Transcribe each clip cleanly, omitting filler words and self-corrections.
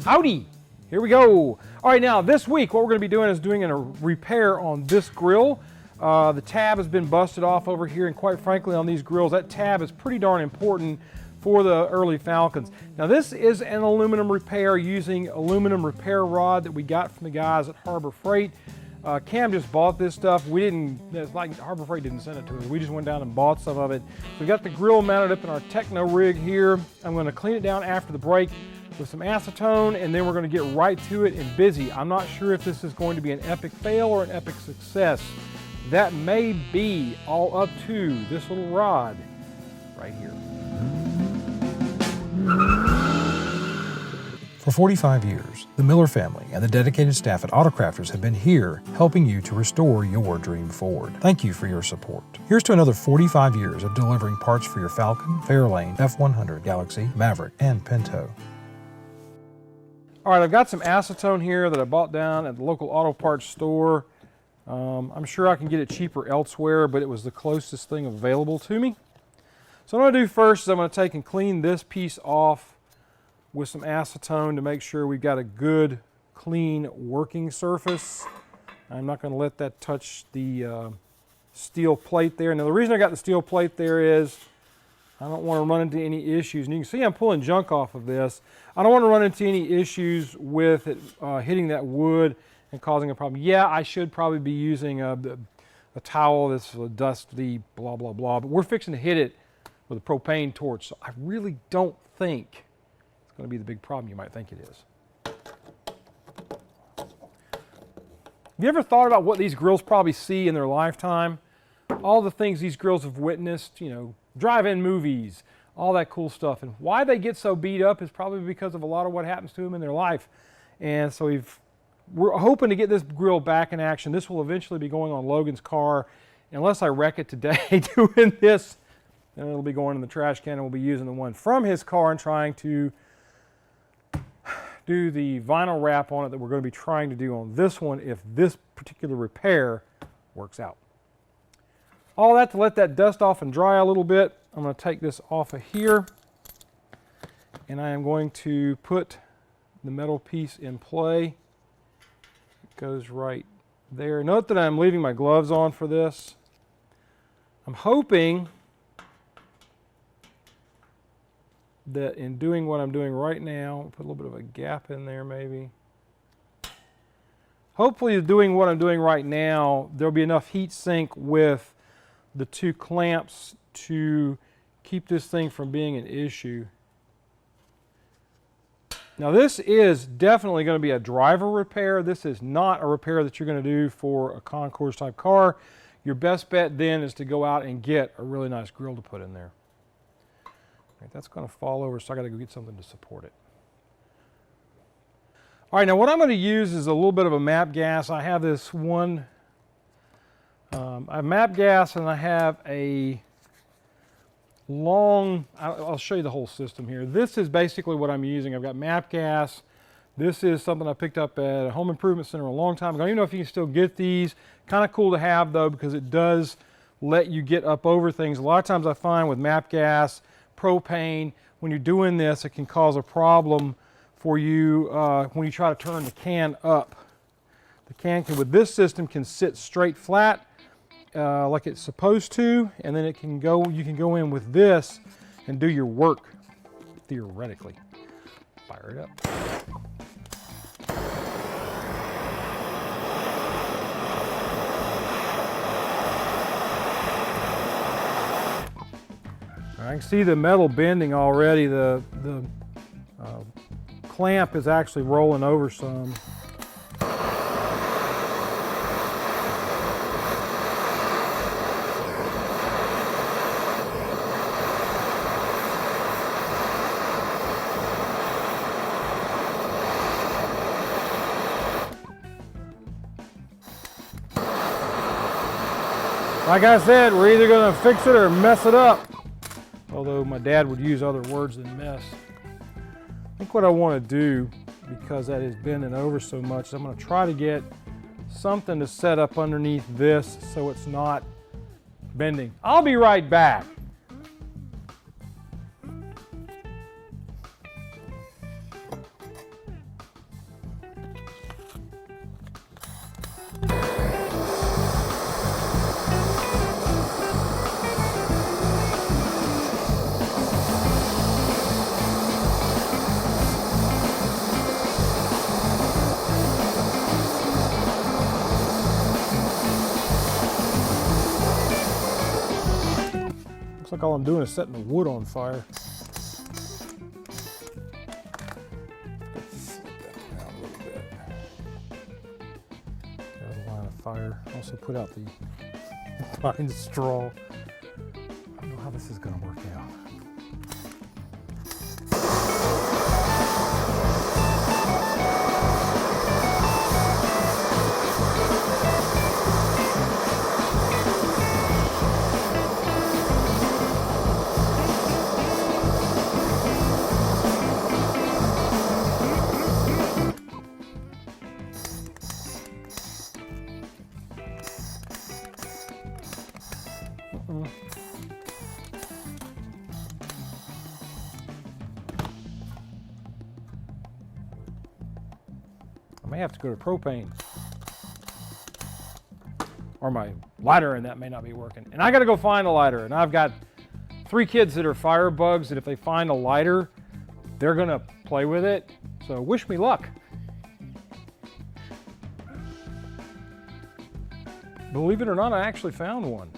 Howdy, here we go. All right, now this week what we're going to be doing is doing a repair on this grill. The tab has been busted off over here, and quite frankly on these grills, that tab is pretty darn important for the early Falcons. Now this is an aluminum repair using aluminum repair rod that we got from the guys at Harbor Freight. Cam just bought this stuff. It's like Harbor Freight didn't send it to us. We just went down and bought some of it. So we got the grill mounted up in our Techno rig here. I'm going to clean it down after the break with some acetone, and then we're going to get right to it and busy. I'm not sure if this is going to be an epic fail or an epic success. That may be all up to this little rod right here. For 45 years, the Miller family and the dedicated staff at Autocrafters have been here helping you to restore your dream Ford. Thank you for your support. Here's to another 45 years of delivering parts for your Falcon, Fairlane, F100, Galaxy, Maverick, and Pinto. All right, I've got some acetone here that I bought down at the local auto parts store. I'm sure I can get it cheaper elsewhere, but it was the closest thing available to me. So what I'm going to do first is I'm going to take and clean this piece off with some acetone to make sure we've got a good, clean working surface. I'm not going to let that touch the steel plate there. Now the reason I got the steel plate there is I don't want to run into any issues. And you can see I'm pulling junk off of this. I don't want to run into any issues with it hitting that wood and causing a problem. Yeah, I should probably be using a towel that's dusty, blah, blah, blah. But we're fixing to hit it with a propane torch. So I really don't think it's going to be the big problem you might think it is. Have you ever thought about what these grills probably see in their lifetime? All the things these grills have witnessed, you know, drive-in movies, all that cool stuff. And why they get so beat up is probably because of a lot of what happens to them in their life. And so we're hoping to get this grill back in action. This will eventually be going on Logan's car. Unless I wreck it today doing this, then it'll be going in the trash can, and we'll be using the one from his car and trying to do the vinyl wrap on it that we're going to be trying to do on this one if this particular repair works out. All that to let that dust off and dry a little bit. I'm going to take this off of here, and I am going to put the metal piece in play. It goes right there. Note that I'm leaving my gloves on for this. I'm hoping that in doing what I'm doing right now, put a little bit of a gap in there maybe. Hopefully doing what I'm doing right now, there'll be enough heat sink with the two clamps to keep this thing from being an issue. Now this is definitely going to be a driver repair. This is not a repair that you're going to do for a concourse type car. Your best bet then is to go out and get a really nice grill to put in there. Right, that's going to fall over, so I got to go get something to support it. All right, now what I'm going to use is a little bit of a MAP gas. I have this one. I have MAP gas, and I have a long, I'll show you the whole system here. This is basically what I'm using. I've got MAP gas. This is something I picked up at a home improvement center a long time ago. I don't even know if you can still get these. Kind of cool to have though, because it does let you get up over things. A lot of times I find with MAP gas, propane, when you're doing this, it can cause a problem for you when you try to turn the can up. The can can, with this system, can sit straight flat like it's supposed to, and then it can go, you can go in with this and do your work, theoretically. Fire it up. I can see the metal bending already. The clamp is actually rolling over some. Like I said, we're either going to fix it or mess it up. Although my dad would use other words than mess. I think what I want to do, because that is bending over so much, is I'm going to try to get something to set up underneath this so it's not bending. I'll be right back. like all I'm doing is setting the wood on fire. Flip that around a little bit. There's a line of fire. Also put out the pine straw. I don't know how this is going to work out. I may have to go to propane. Or my lighter, and that may not be working. And I gotta go find a lighter. And I've got 3 kids that are firebugs, and if they find a lighter, they're gonna play with it. So wish me luck. Believe it or not, I actually found one.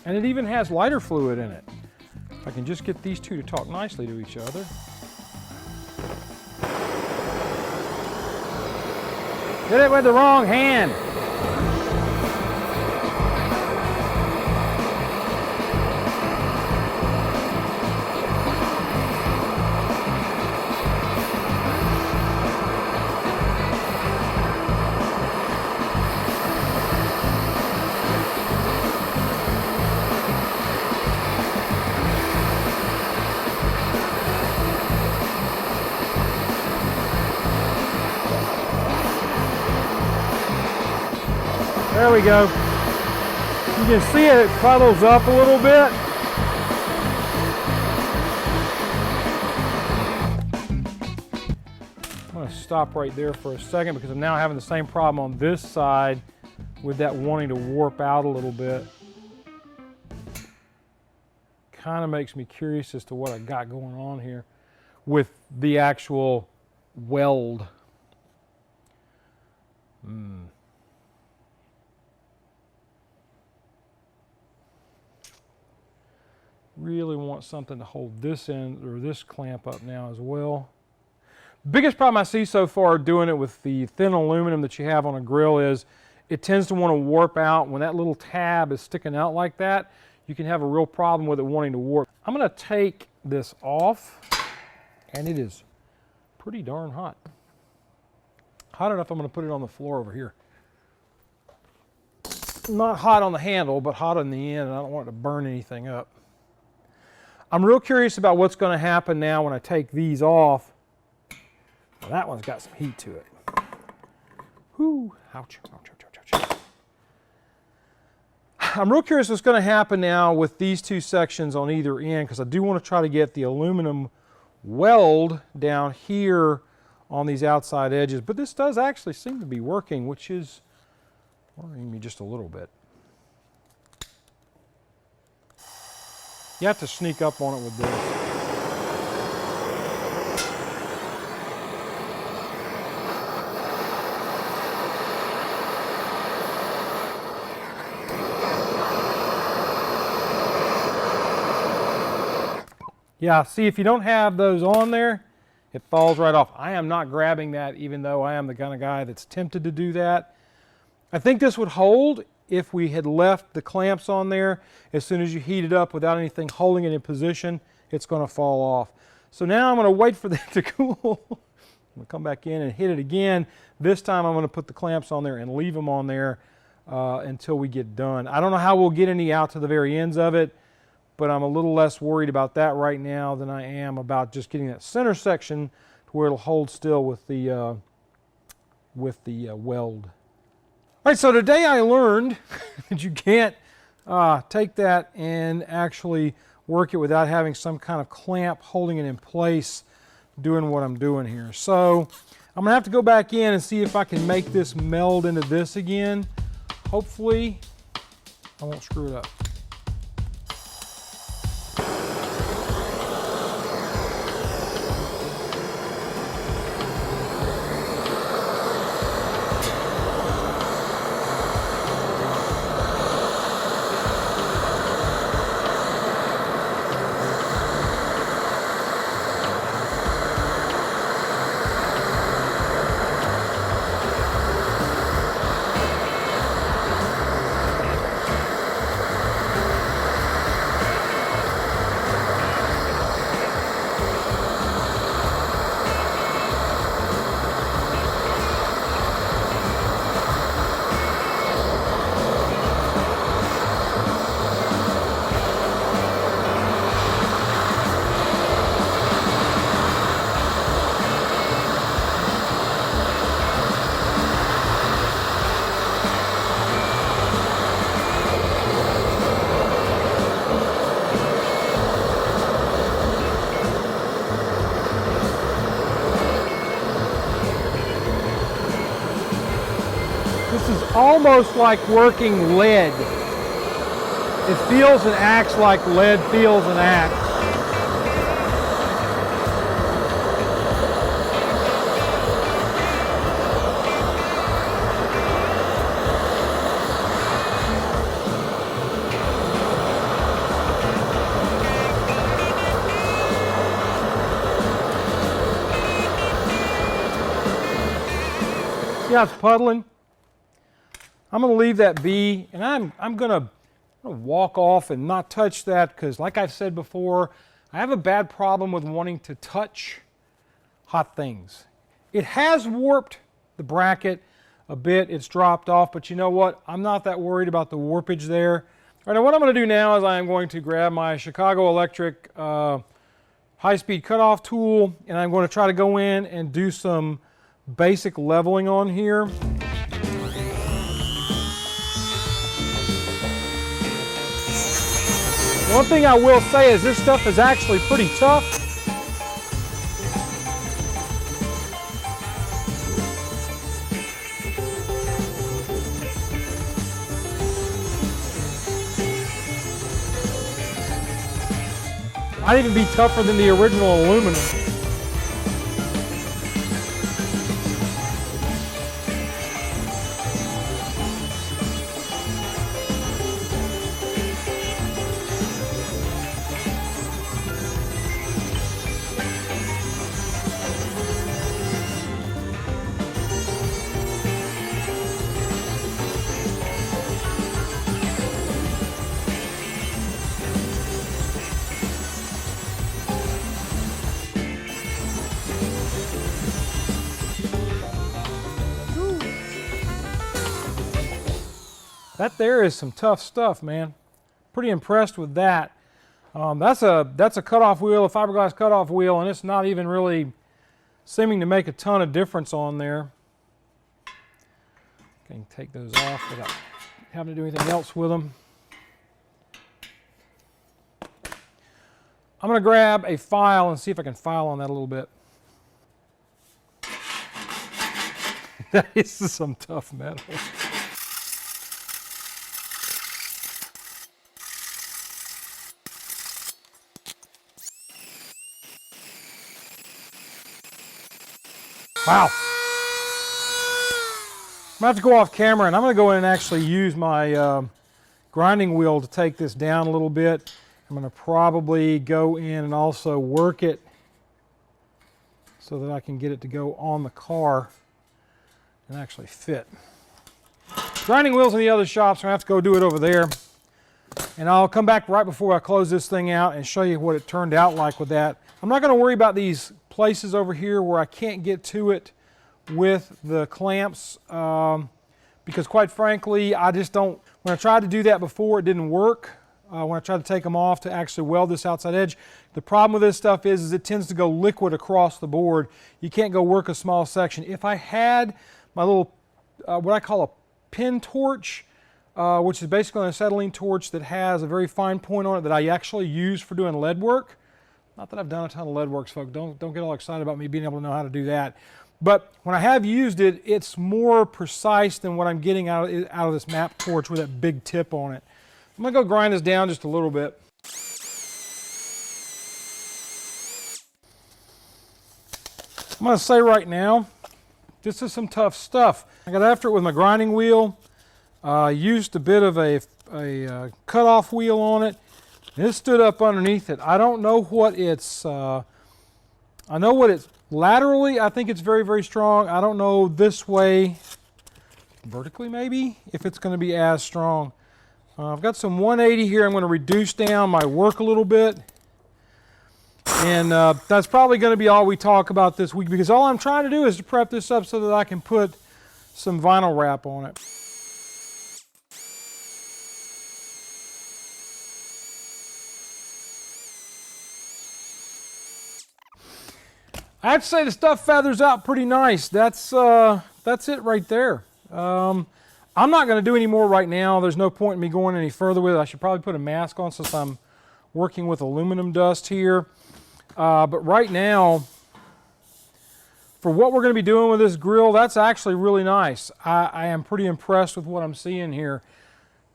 And it even has lighter fluid in it. If I can just get these two to talk nicely to each other. Did it with the wrong hand. There we go. You can see it puddles up a little bit. I'm going to stop right there for a second because I'm now having the same problem on this side with that wanting to warp out a little bit. Kind of makes me curious as to what I got going on here with the actual weld. Really want something to hold this end or this clamp up now as well. Biggest problem I see so far doing it with the thin aluminum that you have on a grill is it tends to want to warp out. When that little tab is sticking out like that, you can have a real problem with it wanting to warp. I'm going to take this off, and it is pretty darn hot. Hot enough I'm going to put it on the floor over here. Not hot on the handle, but hot on the end, and I don't want it to burn anything up. I'm real curious about what's going to happen now when I take these off. Well, that one's got some heat to it. Whoo, ouch, ouch, ouch, ouch, ouch. I'm real curious what's going to happen now with these two sections on either end, because I do want to try to get the aluminum weld down here on these outside edges. But this does actually seem to be working, which is worrying me just a little bit. You have to sneak up on it with this. Yeah, see, if you don't have those on there, it falls right off. I am not grabbing that, even though I am the kind of guy that's tempted to do that. I think this would hold if we had left the clamps on there. As soon as you heat it up without anything holding it in position, it's going to fall off. So now I'm going to wait for that to cool. I'm going to come back in and hit it again. This time I'm going to put the clamps on there and leave them on there until we get done. I don't know how we'll get any out to the very ends of it, but I'm a little less worried about that right now than I am about just getting that center section to where it'll hold still with the weld. All right, so today I learned that you can't take that and actually work it without having some kind of clamp holding it in place doing what I'm doing here. So I'm going to have to go back in and see if I can make this meld into this again. Hopefully I won't screw it up. This is almost like working lead. It feels and acts like lead feels and acts. See how it's puddling? I'm going to leave that be, and I'm going to walk off and not touch that because, like I've said before, I have a bad problem with wanting to touch hot things. It has warped the bracket a bit. It's dropped off, but you know what? I'm not that worried about the warpage there. All right, now what I'm going to do now is I am going to grab my Chicago Electric high-speed cutoff tool, and I'm going to try to go in and do some basic leveling on here. One thing I will say is this stuff is actually pretty tough. Might even be tougher than the original aluminum. That there is some tough stuff, man. Pretty impressed with that. That's a cutoff wheel, a fiberglass cutoff wheel, and it's not even really seeming to make a ton of difference on there. Can take those off without having to do anything else with them. I'm going to grab a file and see if I can file on that a little bit. That is some tough metal. Wow. I'm going to have to go off camera, and I'm going to go in and actually use my grinding wheel to take this down a little bit. I'm going to probably go in and also work it so that I can get it to go on the car and actually fit. Grinding wheels in the other shops, I'm going to have to go do it over there. And I'll come back right before I close this thing out and show you what it turned out like with that. I'm not going to worry about these places over here where I can't get to it with the clamps because quite frankly, I just don't, when I tried to do that before, it didn't work. When I tried to take them off to actually weld this outside edge. The problem with this stuff is it tends to go liquid across the board. You can't go work a small section. If I had my little, what I call a pin torch, which is basically an acetylene torch that has a very fine point on it that I actually use for doing lead work. Not that I've done a ton of lead work, folks. Don't get all excited about me being able to know how to do that. But when I have used it, it's more precise than what I'm getting out of this map torch with that big tip on it. I'm going to go grind this down just a little bit. I'm going to say right now, this is some tough stuff. I got after it with my grinding wheel. Used a bit of a cutoff wheel on it. And it stood up underneath it. I don't know what it's, I know what it's laterally. I think it's very, very strong. I don't know this way, vertically maybe, if it's going to be as strong. I've got some 180 here. I'm going to reduce down my work a little bit. And that's probably going to be all we talk about this week because all I'm trying to do is to prep this up so that I can put some vinyl wrap on it. I have to say the stuff feathers out pretty nice. That's it right there. I'm not going to do any more right now. There's no point in me going any further with it. I should probably put a mask on since I'm working with aluminum dust here. But right now, For what we're going to be doing with this grill, that's actually really nice. I am pretty impressed with what I'm seeing here.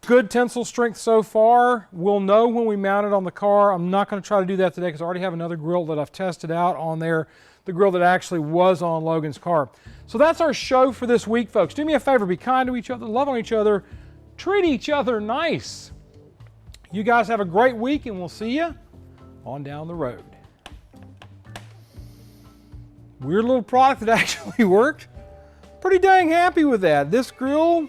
Good tensile strength so far. We'll know when we mount it on the car. I'm not going to try to do that today because I already have another grill that I've tested out on there, the grill that actually was on Logan's car. So that's our show for this week, folks. Do me a favor, be kind to each other, love on each other, treat each other nice. You guys have a great week, and we'll see you on down the road. Weird little product that actually worked. Pretty dang happy with that. This grill,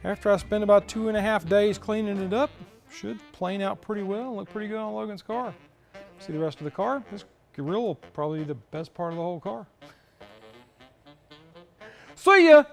after I spent about 2.5 days cleaning it up, should plane out pretty well and look pretty good on Logan's car. See the rest of the car? This grill will probably be the best part of the whole car. See ya!